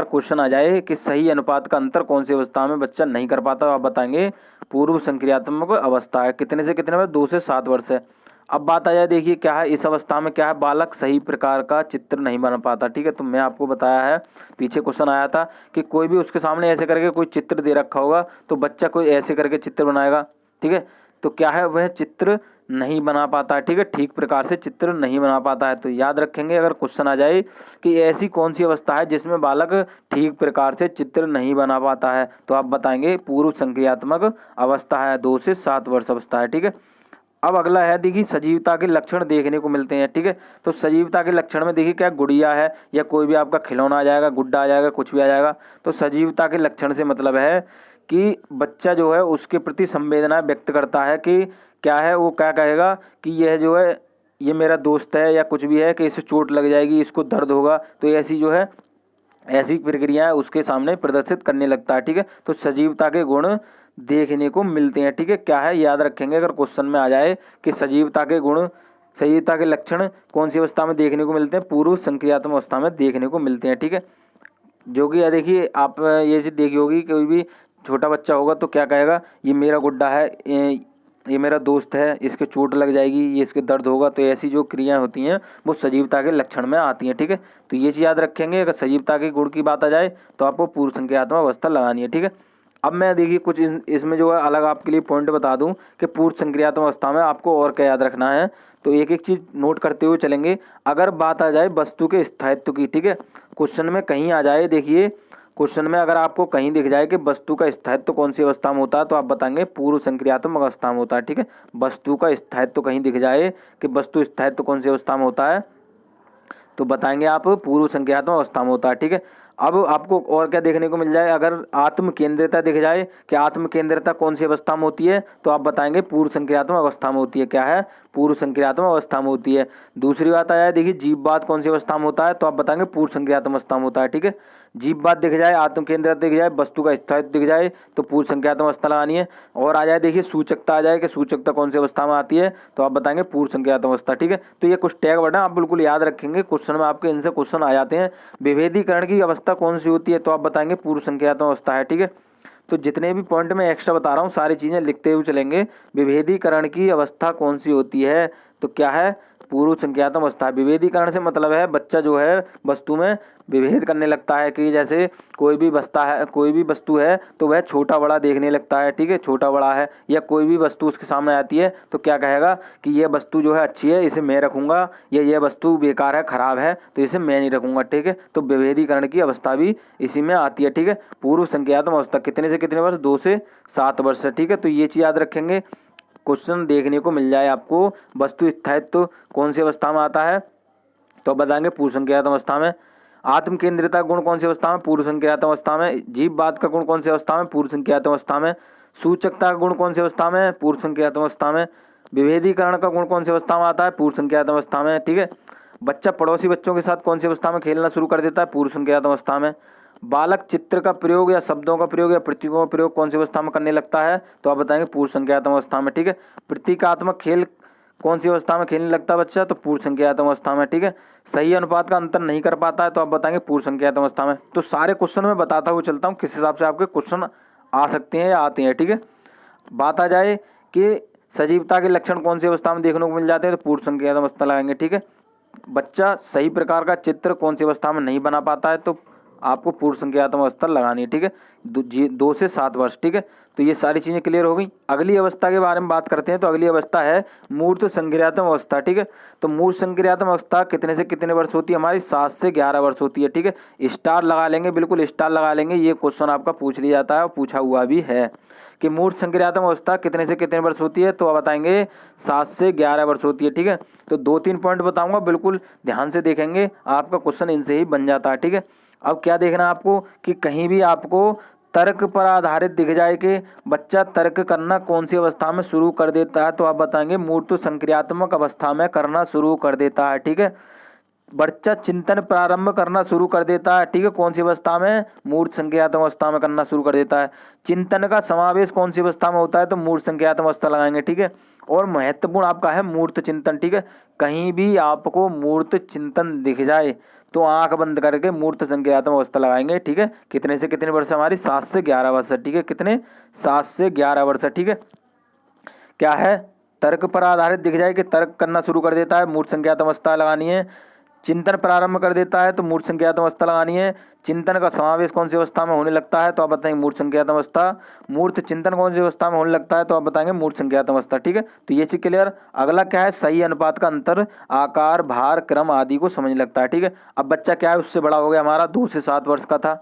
[SPEAKER 1] क्वेश्चन आ जाए कि सही अनुपात का अंतर कौन सी अवस्था में बच्चा नहीं कर पाता, तो आप बताएंगे पूर्व संक्रियात्मक अवस्था है। कितने से कितने में, 2 से 7 वर्ष है। अब बात आ जाए देखिए क्या है, इस अवस्था में क्या है, बालक सही प्रकार का चित्र नहीं बना पाता, ठीक है। तो मैं आपको बताया है, पीछे क्वेश्चन आया था कि कोई भी उसके सामने ऐसे करके कोई चित्र दे रखा होगा तो बच्चा कोई ऐसे करके चित्र बनाएगा, ठीक है। तो क्या है, वह चित्र नहीं बना पाता है, ठीक है। ठीक प्रकार से चित्र नहीं बना पाता है। तो याद रखेंगे अगर क्वेश्चन आ जाए कि ऐसी कौन सी अवस्था है जिसमें बालक ठीक प्रकार से चित्र नहीं बना पाता है, तो आप बताएंगे पूर्व संक्रियात्मक अवस्था है, 2 से 7 वर्ष अवस्था है, ठीक है। अब अगला है देखिए सजीवता के लक्षण देखने को मिलते हैं, ठीक है। तो सजीवता के लक्षण में देखिए क्या, गुड़िया है या कोई भी आपका खिलौना आ जाएगा, गुड्डा आ जाएगा, कुछ भी आ जाएगा। तो सजीवता के लक्षण से मतलब है कि बच्चा जो है उसके प्रति संवेदना व्यक्त करता है कि क्या है, वो क्या कहेगा कि यह जो है ये मेरा दोस्त है या कुछ भी है, कि इसे चोट लग जाएगी, इसको दर्द होगा, तो ऐसी जो है ऐसी प्रक्रियाएं उसके सामने प्रदर्शित करने लगता है, ठीक है। तो सजीवता के गुण देखने को मिलते हैं, ठीक है। क्या है, याद रखेंगे अगर क्वेश्चन में आ जाए कि सजीवता के गुण, सजीवता के लक्षण कौन सी अवस्था में देखने को मिलते हैं, पूर्व संक्रियात्मक अवस्था में देखने को मिलते हैं, ठीक है। जो कि देखिए आप ये चीज़ देखी होगी, कोई भी छोटा बच्चा होगा तो क्या कहेगा, ये मेरा गुड्डा है, ये मेरा दोस्त है, इसके चोट लग जाएगी, ये इसके दर्द होगा। तो ऐसी जो क्रियाएं होती हैं वो सजीवता के लक्षण में आती हैं, ठीक है। तो ये चीज़ याद रखेंगे। अगर सजीवता के गुण की बात आ जाए तो आपको पूर्व संक्रियात्मक अवस्था लगानी है, ठीक है। अब मैं देखिए कुछ इसमें जो है अलग आपके लिए पॉइंट बता दूं कि पूर्व संक्रियात्मक अवस्था में आपको और क्या याद रखना है। तो एक एक चीज़ नोट करते हुए चलेंगे। अगर बात आ जाए वस्तु के स्थायित्व की, ठीक है, क्वेश्चन में कहीं आ जाए, देखिए क्वेश्चन में अगर आपको कहीं दिख जाए कि वस्तु का स्थायित्व कौन सी अवस्था में होता है, तो आप बताएंगे पूर्व संक्रियात्मक अवस्था में होता है, ठीक है। वस्तु का स्थायित्व कहीं दिख जाए कि वस्तु स्थायित्व कौन सी अवस्था में होता है, तो बताएंगे आप पूर्व संक्रियात्मक अवस्था में होता है, ठीक है। अब आपको और क्या देखने को मिल जाए, अगर आत्म केंद्रिता दिख जाए कि आत्म केंद्रिता कौन सी अवस्था में होती है, तो आप बताएंगे पूर्व संक्रियात्मक अवस्था में होती है। क्या है, पूर्व संक्रियात्मक अवस्था में होती है। दूसरी बात आ जाए देखिए जीववाद कौन सी अवस्था में होता है, तो आप बताएंगे पूर्व संक्रियात्मक अवस्था में होता है, ठीक है। जीववाद दिख जाए, आत्म केंद्रित दिख जाए, वस्तु का स्थायित्व दिख जाए, तो पूर्व संक्रियात्मक अवस्था लगानी है। और आ जाए देखिए सूचकता आ जाए कि सूचकता कौन सी अवस्था में आती है, तो आप बताएंगे पूर्व संक्रियात्मक अवस्था, ठीक है। तो ये कुछ टैग वर्ड है, आप बिल्कुल याद रखेंगे, क्वेश्चन में आपके इनसे क्वेश्चन आ जाते हैं। विभेदीकरण की अवस्था कौन सी होती है, तो आप बताएंगे पूर्व संक्रियात्मक अवस्था है, ठीक है। तो जितने भी पॉइंट मैं एक्स्ट्रा बता रहा हूँ सारी चीज़ें लिखते हुए चलेंगे। विभेदीकरण की अवस्था कौन सी होती है, तो क्या है, पूर्व संज्ञानात्मक अवस्था। विभेदीकरण से मतलब है बच्चा जो है वस्तु में विभेद करने लगता है कि जैसे कोई भी वस्तु है तो वह छोटा बड़ा देखने लगता है, ठीक है, छोटा बड़ा है, या कोई भी वस्तु उसके सामने आती है तो क्या कहेगा कि यह वस्तु जो है अच्छी है, इसे मैं रखूंगा, या यह वस्तु बेकार है, खराब है, तो इसे मैं नहीं रखूंगा, ठीक है। तो विभेदीकरण की अवस्था भी इसी में आती है, ठीक है। पूर्व संज्ञानात्मक अवस्था कितने से कितने वर्ष, 2 से 7 वर्ष है, ठीक है। तो ये चीज़ याद रखेंगे, क्वेश्चन देखने को मिल जाए आपको। वस्तु स्थायित्व कौन सी अवस्था में आता है, तो बताएंगे पूर्व संज्ञानात्मक अवस्था में। आत्म केंद्रिता गुण कौन सी अवस्था में, पूर्व संज्ञानात्मक अवस्था में। जीववाद का गुण कौन सी अवस्था में, पूर्व संज्ञानात्मक अवस्था में। सूचकता का गुण कौन सी अवस्था में, पूर्व संज्ञानात्मक अवस्था में। विभेदीकरण का गुण कौन सी अवस्था में आता है, पूर्व संज्ञानात्मक अवस्था में, ठीक है। बच्चा पड़ोसी बच्चों के साथ कौन सी अवस्था में खेलना शुरू कर देता है, पूर्व संज्ञानात्मक अवस्था में। बालक चित्र का प्रयोग या शब्दों का प्रयोग या प्रतीकों का प्रयोग कौन सी अवस्था में करने लगता है, तो आप बताएंगे पूर्व संज्ञानात्मक अवस्था में, ठीक है। प्रतीकात्मक खेल कौन सी अवस्था में खेलने लगता है बच्चा, तो पूर्व संज्ञानात्मक अवस्था में, ठीक है। सही अनुपात का अंतर नहीं कर पाता है, तो आप बताएंगे पूर्व संज्ञानात्मक अवस्था में। तो सारे क्वेश्चन में बताता हुआ चलता हूँ किस हिसाब से आपके क्वेश्चन आ सकते हैं या आते हैं, ठीक है। बात आ जाए कि सजीवता के लक्षण कौन सी अवस्था में देखने को मिल जाते हैं, तो पूर्व संज्ञानात्मक अवस्था लगाएंगे, ठीक है। बच्चा सही प्रकार का चित्र कौन सी अवस्था में नहीं बना पाता है, तो आपको पूर्व संज्ञानात्मक अवस्था लगानी है, ठीक है। 2 से 7 वर्ष, ठीक है। तो ये सारी चीज़ें क्लियर हो गई। अगली अवस्था के बारे में बात करते हैं, तो अगली अवस्था है मूर्त संक्रियात्मक अवस्था, ठीक है। तो मूर्त संक्रियात्मक अवस्था कितने से कितने वर्ष होती है हमारी, 7 से 11 वर्ष होती है, ठीक है। स्टार लगा लेंगे, बिल्कुल स्टार लगा लेंगे, ये क्वेश्चन आपका पूछ लिया जाता है और पूछा हुआ भी है कि मूर्त संक्रियात्मक अवस्था कितने से कितने वर्ष होती है, तो आप बताएंगे 7 से 11 वर्ष होती है, ठीक है। तो 2-3 पॉइंट बताऊंगा, बिल्कुल ध्यान से देखेंगे, आपका क्वेश्चन इनसे ही बन जाता है, ठीक है। अब क्या देखना है आपको कि कहीं भी आपको तर्क पर आधारित दिख जाए कि बच्चा तर्क करना कौन सी अवस्था में शुरू कर देता है, तो आप बताएंगे मूर्त संक्रियात्मक अवस्था में करना शुरू कर देता है, ठीक है। बच्चा चिंतन प्रारंभ करना शुरू कर देता है, ठीक है, कौन सी अवस्था में, मूर्त संज्ञानात्मक अवस्था में करना शुरू कर देता है। चिंतन का समावेश कौन सी अवस्था में होता है, तो मूर्त संज्ञानात्मक अवस्था लगाएंगे, ठीक है। और महत्वपूर्ण आपका है मूर्त चिंतन, ठीक है। कहीं भी आपको मूर्त चिंतन दिख जाए तो आंख बंद करके मूर्त संज्ञानात्मक अवस्था लगाएंगे, ठीक है। कितने से कितने वर्ष हमारी, 7 से 11 वर्ष, ठीक है। कितने, 7 से 11 वर्ष, ठीक है। क्या है, तर्क पर आधारित दिख जाए कि तर्क करना शुरू कर देता है, मूर्त संज्ञानात्मक अवस्था लगानी है। चिंतन प्रारंभ कर देता है तो मूर्त संज्ञानात्मक अवस्था लगानी है। चिंतन का समावेश कौन सी अवस्था में होने लगता है, तो आप बताएंगे मूर्त संज्ञानात्मक अवस्था। मूर्त चिंतन कौन सी अवस्था में होने लगता है, तो आप बताएंगे मूर्त संज्ञानात्मक अवस्था, ठीक है। तो ये चीज क्लियर। अगला क्या है, सही अनुपात का अंतर आकार भार क्रम आदि को समझने लगता है, ठीक है। अब बच्चा क्या है, उससे बड़ा हो गया हमारा, 2 से 7 वर्ष का था,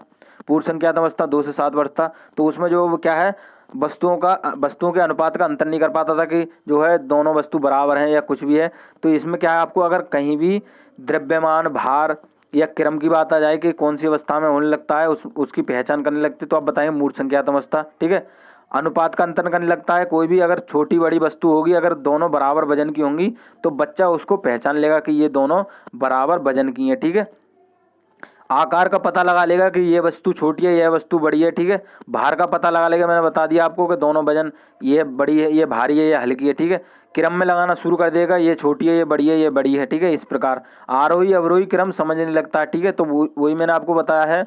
[SPEAKER 1] पूर्व संज्ञानात्मक अवस्था 2 से 7 वर्ष था, तो उसमें जो क्या है, वस्तुओं के अनुपात का अंतर नहीं कर पाता था कि जो है दोनों वस्तु बराबर हैं या कुछ भी है। तो इसमें क्या है, आपको अगर कहीं भी द्रव्यमान भार या क्रम की बात आ जाए कि कौन सी अवस्था में होने लगता है, उसकी पहचान करने लगती है, तो आप बताएंगे मूर्त संज्ञानात्मक अवस्था, ठीक है। अनुपात का अंतर करने लगता है, कोई भी अगर छोटी बड़ी वस्तु होगी, अगर दोनों बराबर वजन की होंगी तो बच्चा उसको पहचान लेगा कि ये दोनों बराबर वजन की हैं, ठीक है। आकार का पता लगा लेगा कि ये वस्तु छोटी है, यह वस्तु बड़ी है, ठीक है। भार का पता लगा लेगा, मैंने बता दिया आपको कि दोनों वजन, ये बड़ी है, ये भारी है, ये हल्की है, ठीक है। क्रम में लगाना शुरू कर देगा, ये छोटी है, ये बड़ी है, ये बड़ी है, ठीक है। इस प्रकार आरोही अवरोही क्रम समझने लगता है, ठीक है। तो वही मैंने आपको बताया है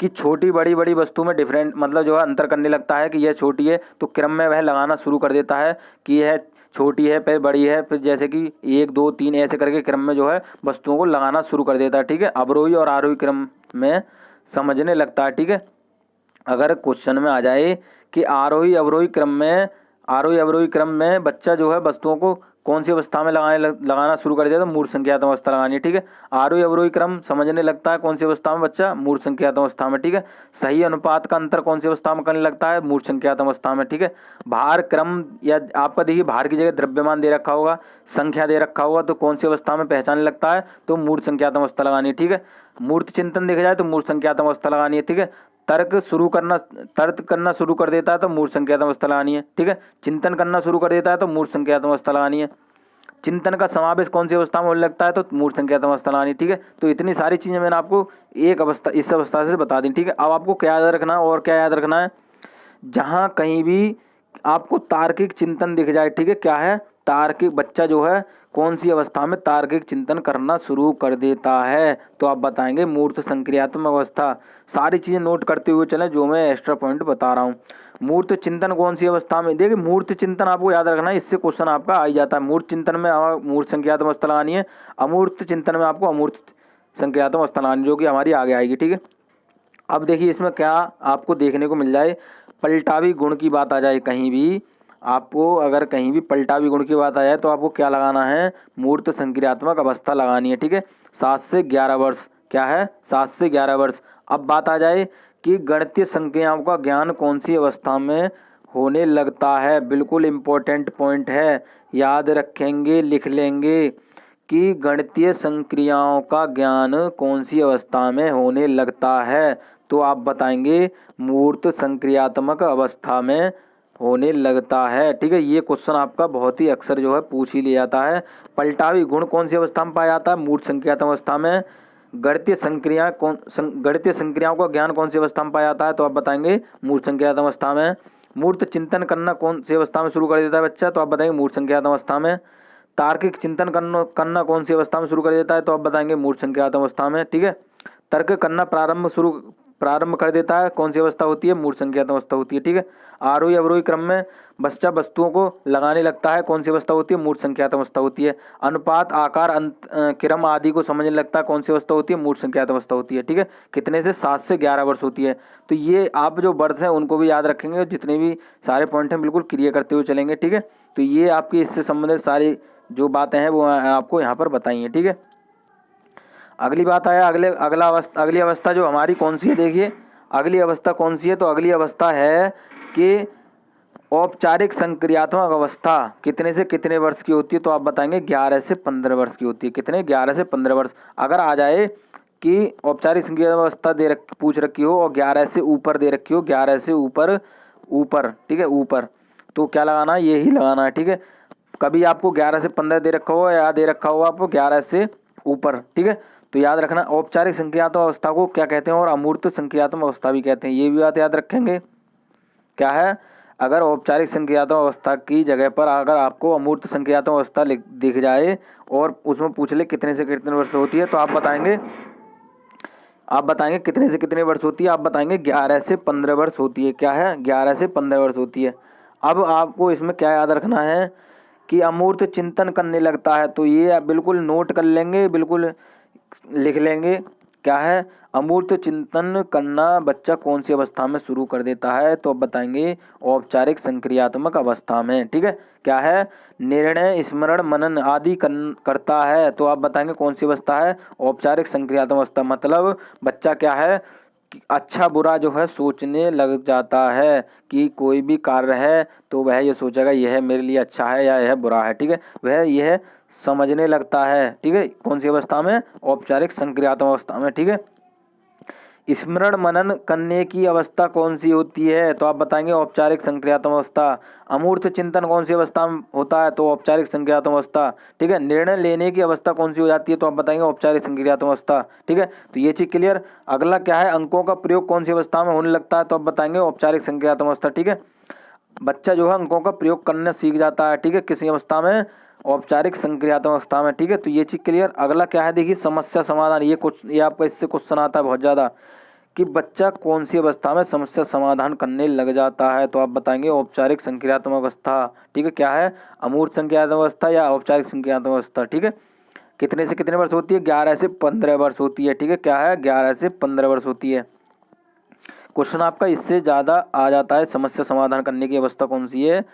[SPEAKER 1] कि छोटी बड़ी बड़ी वस्तु में डिफरेंट मतलब जो है अंतर करने लगता है कि यह छोटी है, तो क्रम में वह लगाना शुरू कर देता है कि यह छोटी है, फिर बड़ी है, फिर जैसे कि 1 2 3 ऐसे करके क्रम में जो है वस्तुओं को लगाना शुरू कर देता है, ठीक है। अवरोही और आरोही क्रम में समझने लगता है, ठीक है। अगर क्वेश्चन में आ जाए कि आरोही अवरोही क्रम में बच्चा जो है वस्तुओं को कौन सी अवस्था में लगाना शुरू कर दिया, तो मूर्त संज्ञानात्मक अवस्था लगानी है, ठीक है। आरोही अवरोही क्रम समझने लगता है कौन सी अवस्था में बच्चा, मूर्त संज्ञानात्मक अवस्था में, ठीक है। सही अनुपात का अंतर कौन सी अवस्था में करने लगता है, मूर्त संज्ञानात्मक अवस्था में, ठीक है। भार क्रम या आपका देखिए भार की जगह द्रव्यमान दे रखा होगा, संख्या दे रखा होगा, तो कौन सी अवस्था में पहचानने लगता है, तो मूर्त संज्ञानात्मक अवस्था लगानी है, ठीक है। मूर्त चिंतन देखा जाए तो मूर्त संज्ञानात्मक अवस्था लगानी है, ठीक है। तर्क करना शुरू कर देता है तो मूर्त संज्ञानात्मक अवस्था लगानी है, ठीक है। चिंतन करना शुरू कर देता है तो मूर्त संज्ञानात्मक अवस्था लगानी है। चिंतन का समावेश कौन सी अवस्था में होने लगता है, तो मूर्त संज्ञानात्मक अवस्था लगानी है, ठीक है। तो इतनी सारी चीजें मैंने आपको एक अवस्था इस अवस्था से बता दी, ठीक है। अब आपको क्या याद रखना है और क्या याद रखना है, जहाँ कहीं भी आपको तार्किक चिंतन दिख जाए, ठीक है, क्या है, तार्किक बच्चा जो है कौन सी अवस्था में तार्किक चिंतन करना शुरू कर देता है, तो आप बताएंगे मूर्त संक्रियात्मक अवस्था। सारी चीज़ें नोट करते हुए चलें जो मैं एक्स्ट्रा पॉइंट बता रहा हूँ। मूर्त चिंतन कौन सी अवस्था में, देखिए मूर्त चिंतन आपको याद रखना है, इससे क्वेश्चन आपका आ ही जाता है। मूर्त चिंतन में मूर्त संख्यात्मक अवस्था लगानी है, अमूर्त चिंतन में आपको अमूर्त संख्यात्मक अवस्था लगानी, जो कि हमारी आगे आएगी, ठीक है। अब देखिए इसमें क्या आपको देखने को मिल जाए, पलटावी गुण की बात आ जाए कहीं भी, आपको अगर कहीं भी पलटावी गुण की बात आ जाए तो आपको क्या लगाना है, मूर्त संक्रियात्मक अवस्था लगानी है, ठीक है। 7 से 11 वर्ष, क्या है 7 से 11 वर्ष। अब बात आ जाए कि गणितीय संख्याओं का ज्ञान कौन सी अवस्था में होने लगता है, बिल्कुल इम्पोर्टेंट पॉइंट है, याद रखेंगे, लिख लेंगे कि गणितीय संक्रियाओं का ज्ञान कौन सी अवस्था में होने लगता है, तो आप बताएंगे मूर्त संक्रियात्मक अवस्था में होने लगता है, ठीक है। ये क्वेश्चन आपका बहुत ही अक्सर जो है पूछ ही लिया जाता है। पलटावी गुण कौन सी अवस्था में पाया जाता है, मूर्त संक्रियात्मक अवस्था में। गणितीय संक्रियाओं का ज्ञान कौन सी अवस्था में पाया जाता है, तो आप बताएंगे मूर्त संक्रियात्मक अवस्था में। मूर्त चिंतन करना कौन सी अवस्था में शुरू कर देता है बच्चा, तो आप बताएंगे मूर्त संक्रियात्मक अवस्था में। तार्किक चिंतन करना कौन सी अवस्था में शुरू कर देता है, तो आप बताएंगे मूर्त संक्रियात्मक अवस्था में, ठीक है। तर्क करना प्रारंभ कर देता है, कौन सी अवस्था होती है, मूर्त संक्रियात्मक अवस्था होती है, ठीक है। आरोही अवरोही क्रम में बच्चा वस्तुओं को लगाने लगता है, कौन सी अवस्था होती है, मूर्त संक्रियात्मक अवस्था होती है। अनुपात आकार क्रम आदि को समझने लगता है, कौन सी अवस्था होती है, मूर्त संक्रियात्मक अवस्था होती है, ठीक है। कितने से 7 से 11 वर्ष होती है। तो ये आप जो वर्ष हैं उनको भी याद रखेंगे, जितने भी सारे पॉइंट हैं बिल्कुल क्लियर करते हुए चलेंगे, ठीक है। तो ये आपकी इससे संबंधित सारी जो बातें हैं वो आपको यहाँ पर बताई हैं, ठीक है। अगली बात आया अगली अवस्था जो हमारी कौन सी है, देखिए अगली अवस्था कौन सी है, तो अगली अवस्था है कि औपचारिक संक्रियात्मक अवस्था कितने से कितने वर्ष की होती है, तो आप बताएंगे 11 से 15 वर्ष की होती है। कितने, 11 से 15 वर्ष। अगर आ जाए कि औपचारिक संक्रियात्मक अवस्था पूछ रखी हो और 11 से ऊपर दे रखी हो, 11 से ऊपर, ठीक है, ऊपर, तो क्या लगाना है, यही लगाना है, ठीक है। कभी आपको 11 से 15 दे रखा हो या दे रखा हो आपको 11 से ऊपर, ठीक है। तो याद रखना औपचारिक संक्रियात्मक अवस्था को क्या कहते हैं और अमूर्त संक्रियात्मक अवस्था भी कहते हैं, ये भी बात याद रखेंगे। क्या है, अगर औपचारिक संक्रियात्मक अवस्था की जगह पर अगर आपको अमूर्त संक्रियात्मक अवस्था दिख जाए और उसमें पूछ ले कितने से कितने वर्ष होती है, तो आप बताएंगे कितने से कितने वर्ष होती है, आप बताएंगे 11 से 15 वर्ष होती है। क्या है, 11 से 15 वर्ष होती है। अब आपको इसमें क्या याद रखना है कि अमूर्त चिंतन करने लगता है, तो ये बिल्कुल नोट कर लेंगे, बिल्कुल लिख लेंगे। क्या है, अमूर्त चिंतन करना बच्चा कौन सी अवस्था में शुरू कर देता है, तो अब बताएंगे औपचारिक संक्रियात्मक अवस्था में, ठीक है। क्या है, निर्णय स्मरण मनन आदि करता है, तो आप बताएंगे कौन सी अवस्था है, औपचारिक संक्रियात्मक अवस्था। मतलब बच्चा क्या है, अच्छा बुरा जो है सोचने लग जाता है, कि कोई भी कार्य है तो वह ये सोचेगा यह मेरे लिए अच्छा है या यह बुरा है, ठीक है। वह यह समझने लगता है, ठीक है, कौन सी अवस्था में, औपचारिक संक्रियात्मक अवस्था में, ठीक है। स्मरण मनन करने की अवस्था कौन सी होती है, तो आप बताएंगे औपचारिक संक्रियात्मक अवस्था। अमूर्त चिंतन कौन सी अवस्था में होता है, तो औपचारिक संक्रियात्मक अवस्था, ठीक है। निर्णय लेने की अवस्था कौन सी हो जाती है, तो आप बताएंगे औपचारिक संक्रियात्मक अवस्था, ठीक है। तो ये चीज क्लियर। अगला क्या है, अंकों का प्रयोग कौन सी अवस्था में होने लगता है, तो आप बताएंगे औपचारिक संक्रियात्मक अवस्था, ठीक है। बच्चा जो है अंकों का प्रयोग करना सीख जाता है, ठीक है, किसी अवस्था में, औपचारिक संक्रियात्मक अवस्था में, ठीक है। तो ये चीज क्लियर। अगला क्या है, देखिए समस्या समाधान, ये आपका इससे क्वेश्चन आता है बहुत ज़्यादा, कि बच्चा कौन सी अवस्था में समस्या समाधान करने लग जाता है, तो आप बताएंगे औपचारिक संक्रियात्मक अवस्था, ठीक है। क्या है, अमूर्त संक्रियात्मक अवस्था या औपचारिक संक्रियात्मक अवस्था, ठीक है। कितने से कितने वर्ष होती है, 11 से 15 वर्ष होती है, ठीक है। क्या है, 11 से 15 वर्ष होती है। क्वेश्चन आपका इससे ज़्यादा आ जाता है, समस्या समाधान करने की अवस्था कौन सी है,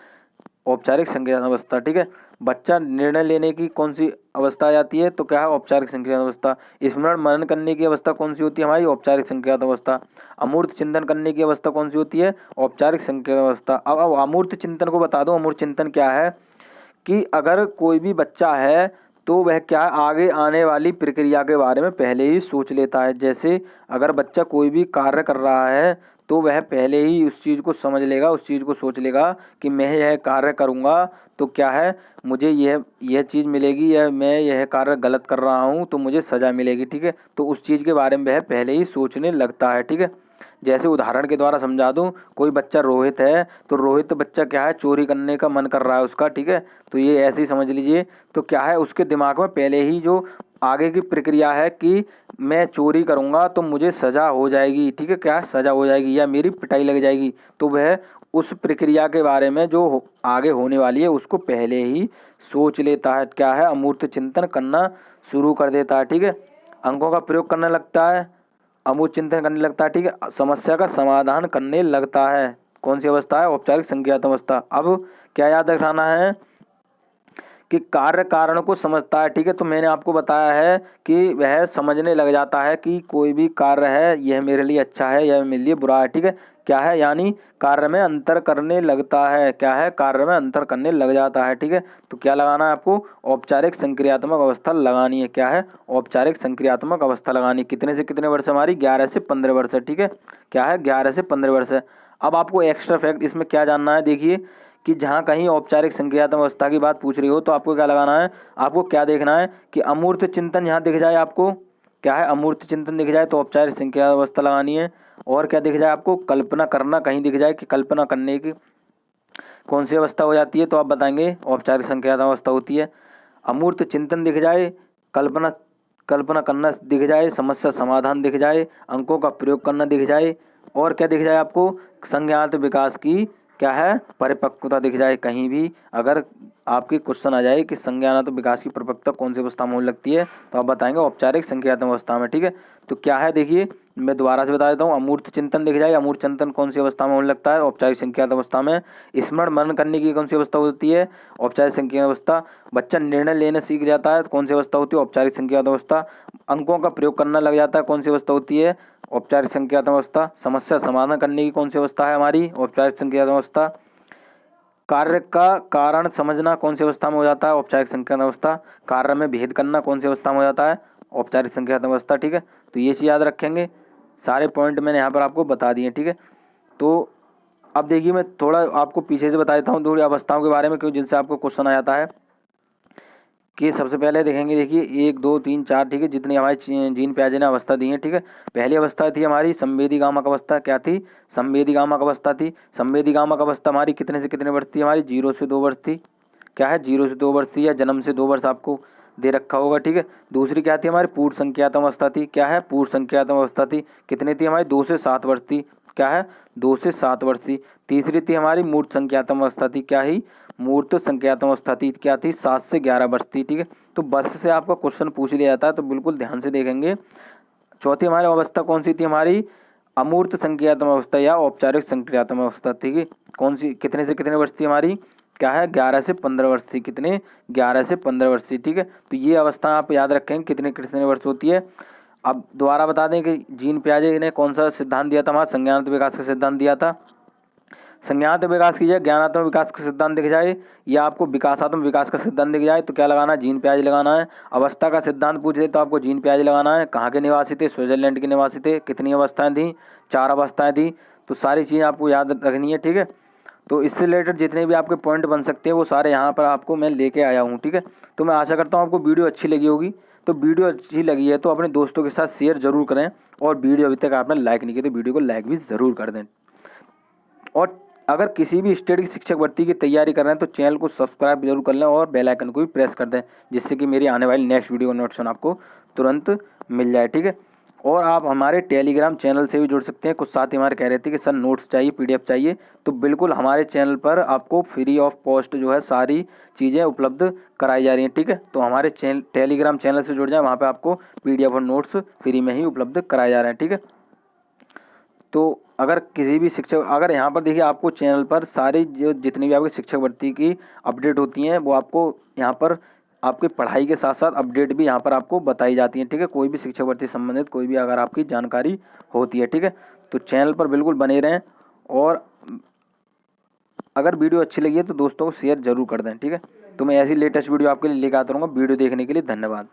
[SPEAKER 1] औपचारिक संक्रियात्मक अवस्था, ठीक है। बच्चा निर्णय लेने की कौन सी अवस्था आ जाती है, तो क्या है, औपचारिक संक्रियात्मक अवस्था। स्मरण मनन करने की अवस्था कौन सी होती है हमारी, औपचारिक संक्रियात्मक अवस्था। अमूर्त चिंतन करने की अवस्था कौन सी होती है, औपचारिक संक्रियात्मक अवस्था। अब अमूर्त चिंतन को बता दूं, अमूर्त चिंतन क्या है, कि अगर कोई भी बच्चा है तो वह क्या है, आगे आने वाली प्रक्रिया के बारे में पहले ही सोच लेता है। जैसे अगर बच्चा कोई भी कार्य कर रहा है तो वह पहले ही उस चीज़ को समझ लेगा, उस चीज़ को सोच लेगा कि मैं यह कार्य करूँगा तो क्या है, मुझे यह चीज़ मिलेगी, या मैं यह कार्य गलत कर रहा हूँ तो मुझे सज़ा मिलेगी, ठीक है। तो उस चीज़ के बारे में वह पहले ही सोचने लगता है, ठीक है। जैसे उदाहरण के द्वारा समझा दूं, कोई बच्चा रोहित है तो रोहित बच्चा क्या है, चोरी करने का मन कर रहा है उसका, ठीक है। तो ये ऐसे ही समझ लीजिए, तो क्या है, उसके दिमाग में पहले ही जो आगे की प्रक्रिया है कि मैं चोरी करूंगा तो मुझे सज़ा हो जाएगी, ठीक है। क्या है, सज़ा हो जाएगी या मेरी पिटाई लग जाएगी, तो वह उस प्रक्रिया के बारे में जो आगे होने वाली है उसको पहले ही सोच लेता है। क्या है, अमूर्त चिंतन करना शुरू कर देता है। ठीक है, अंकों का प्रयोग करने लगता है, अमूर्त चिंतन करने लगता है। ठीक है, समस्या का समाधान करने लगता है। कौन सी अवस्था है, औपचारिक संज्ञात अवस्था। अब क्या याद रखना है कि कार्य कारण को समझता है। ठीक है, तो मैंने आपको बताया है कि वह समझने लग जाता है कि कोई भी कार्य है, यह मेरे लिए अच्छा है, यह मेरे लिए बुरा है। ठीक है, क्या है, यानी कार्य में अंतर करने लगता है। क्या है, कार्य में अंतर करने लग जाता है। ठीक है, तो क्या लगाना है आपको, औपचारिक संक्रियात्मक अवस्था लगानी है। क्या है, औपचारिक संक्रियात्मक अवस्था लगानी। कितने से कितने वर्ष हमारी, 11 से 15 वर्ष है। ठीक है, क्या है, 11 से 15 वर्ष है। अब आपको एक्स्ट्रा फैक्ट इसमें क्या जानना है, देखिए कि जहाँ कहीं औपचारिक संक्रियात्मक अवस्था की बात पूछ रही हो तो आपको क्या लगाना है, आपको क्या देखना है कि अमूर्त चिंतन यहाँ दिख जाए आपको। क्या है, अमूर्त चिंतन दिख जाए तो औपचारिक संक्रियात्मक अवस्था लगानी है। और क्या दिख जाए आपको, कल्पना करना कहीं दिख जाए कि कल्पना करने की कौन सी अवस्था हो जाती है, तो आप बताएंगे औपचारिक संक्रियात्मक अवस्था होती है। अमूर्त चिंतन दिख जाए, कल्पना कल्पना करना दिख जाए, समस्या समाधान दिख जाए, अंकों का प्रयोग करना दिख जाए, और क्या दिख जाए आपको, संज्ञानात्मक विकास की क्या है, परिपक्वता दिख जाए। कहीं भी अगर आपके क्वेश्चन आ जाए कि संज्ञानात्मक विकास की परिपक्वता कौन सी अवस्था में होने लगती है, तो आप बताएंगे औपचारिक संज्ञानात्मक अवस्था में। ठीक है, तो क्या है, देखिए मैं दोबारा से बता देता हूँ। अमूर्त चिंतन दिख जाए, अमूर्त चिंतन कौन सी अवस्था में होने लगता है, औपचारिक संज्ञानात्मक अवस्था में। स्मरण मनन करने की कौन सी अवस्था होती है, औपचारिक संज्ञानात्मक अवस्था। बच्चा निर्णय लेने सीख जाता है, कौन सी अवस्था होती है, औपचारिक संज्ञानात्मक अवस्था। अंकों का प्रयोग करना लग जाता है, कौन सी अवस्था होती है, औपचारिक संज्ञानात्मक अवस्था। समस्या समाधान करने की कौन सी अवस्था है हमारी, औपचारिक संज्ञानात्मक अवस्था। कार्य का कारण समझना कौन सी अवस्था में हो जाता है, औपचारिक संज्ञानात्मक अवस्था। कार्य में भेद करना कौन सी अवस्था में हो जाता है, औपचारिक संज्ञानात्मक अवस्था। ठीक है, तो ये चीज़ याद रखेंगे। सारे पॉइंट मैंने यहाँ पर आपको बता दिए। ठीक है, तो अब देखिए मैं थोड़ा आपको पीछे से बता देता हूँ थोड़ी अवस्थाओं के बारे में, क्यों जिनसे आपको क्वेश्चन आ जाता है। कि सबसे पहले देखेंगे, देखिए 1 2 3 4। ठीक है, जितनी हमारी जीन पियाजे ने अवस्था दी है। ठीक है, पहली अवस्था थी हमारी संवेदीगामक अवस्था। क्या थी, संवेदीगामक अवस्था थी। संवेदीगामक अवस्था हमारी कितने से कितने वर्ष थी, हमारी 0 से 2 वर्ष थी। क्या है, 0 से 2 वर्ष थी, या जन्म से 2 वर्ष आपको दे रखा होगा। ठीक है, दूसरी क्या थी हमारी, पूर्व संख्यात्मक अवस्था थी। क्या है, पूर्व संख्यात्मक अवस्था थी, कितनी थी हमारी, 2 से 7 वर्ष थी। क्या है, 2 से 7 वर्ष थी। तीसरी थी हमारी मूर्त संख्यात्मक अवस्था थी। क्या ही, मूर्त संख्यात्मक अवस्था थी। क्या थी, 7 से 11 वर्ष थी। ठीक है, तो वर्ष से आपका क्वेश्चन पूछ लिया जाता है, तो बिल्कुल ध्यान से देखेंगे। चौथी हमारी अवस्था कौन सी थी, हमारी अमूर्त संक्रियात्मक अवस्था या औपचारिक संक्रियात्मक अवस्था थी। कौन सी, कितने से कितने वर्ष थी हमारी, क्या है, 11 से 15 वर्ष थी। कितने, 11 से 15 वर्ष थी। ठीक है, तो ये अवस्था आप याद रखें कितने कितने वर्ष होती है। अब दोबारा बता दें कि जीन पियाजे ने कौन सा सिद्धांत दिया था, हमारा संज्ञानात्मक विकास का सिद्धांत दिया था। संज्ञानात्मक विकास की जगह ज्ञानात्मक विकास का सिद्धांत दिख जाए, या आपको विकासात्मक विकास का सिद्धांत दिख जाए, तो क्या लगाना है, जीन पियाजे लगाना है। अवस्था का सिद्धांत पूछ दे तो आपको जीन पियाजे लगाना है। कहाँ के निवासी थे, स्विट्जरलैंड के निवासी थे। कितनी अवस्थाएं थी, 4 अवस्थाएं थी। तो सारी चीज़ें आपको याद रखनी है। ठीक है, तो इससे रिलेटेड जितने भी आपके पॉइंट बन सकते हैं वो सारे यहाँ पर आपको मैं लेके आया हूँ। ठीक है, तो मैं आशा करता हूँ आपको वीडियो अच्छी लगी होगी। तो वीडियो अच्छी लगी है तो अपने दोस्तों के साथ शेयर जरूर करें, और वीडियो अभी तक आपने लाइक नहीं किया तो वीडियो को लाइक भी ज़रूर कर दें। और अगर किसी भी स्टेट की शिक्षक भर्ती की तैयारी कर रहे हैं तो चैनल को सब्सक्राइब जरूर कर लें और बेल आइकन को भी प्रेस कर दें, जिससे कि मेरी आने वाली नेक्स्ट वीडियो का नोटिफिकेशन आपको तुरंत मिल जाए। ठीक है, और आप हमारे टेलीग्राम चैनल से भी जुड़ सकते हैं। कुछ साथी हमारे कह रहे थे कि सर नोट्स चाहिए, PDF चाहिए, तो बिल्कुल हमारे चैनल पर आपको फ्री ऑफ कॉस्ट जो है सारी चीज़ें उपलब्ध कराई जा रही हैं। ठीक है, तो हमारे टेलीग्राम चैनल से जुड़ जाएं, वहाँ पर आपको PDF और नोट्स फ्री में ही उपलब्ध कराए जा रहे हैं। ठीक है, तो अगर किसी भी शिक्षक, अगर यहाँ पर देखिए आपको चैनल पर सारी जो जितनी भी आपकी शिक्षक भर्ती की अपडेट होती हैं वो आपको यहाँ पर आपकी पढ़ाई के साथ साथ अपडेट भी यहाँ पर आपको बताई जाती हैं। ठीक है, कोई भी शिक्षक भर्ती संबंधित कोई भी अगर आपकी जानकारी होती है। ठीक है, तो चैनल पर बिल्कुल बने रहें, और अगर वीडियो अच्छी लगी है तो दोस्तों को शेयर जरूर कर दें। ठीक है, तो मैं ऐसी लेटेस्ट वीडियो आपके लिए लेकर आता रहूँगा। वीडियो देखने के लिए धन्यवाद।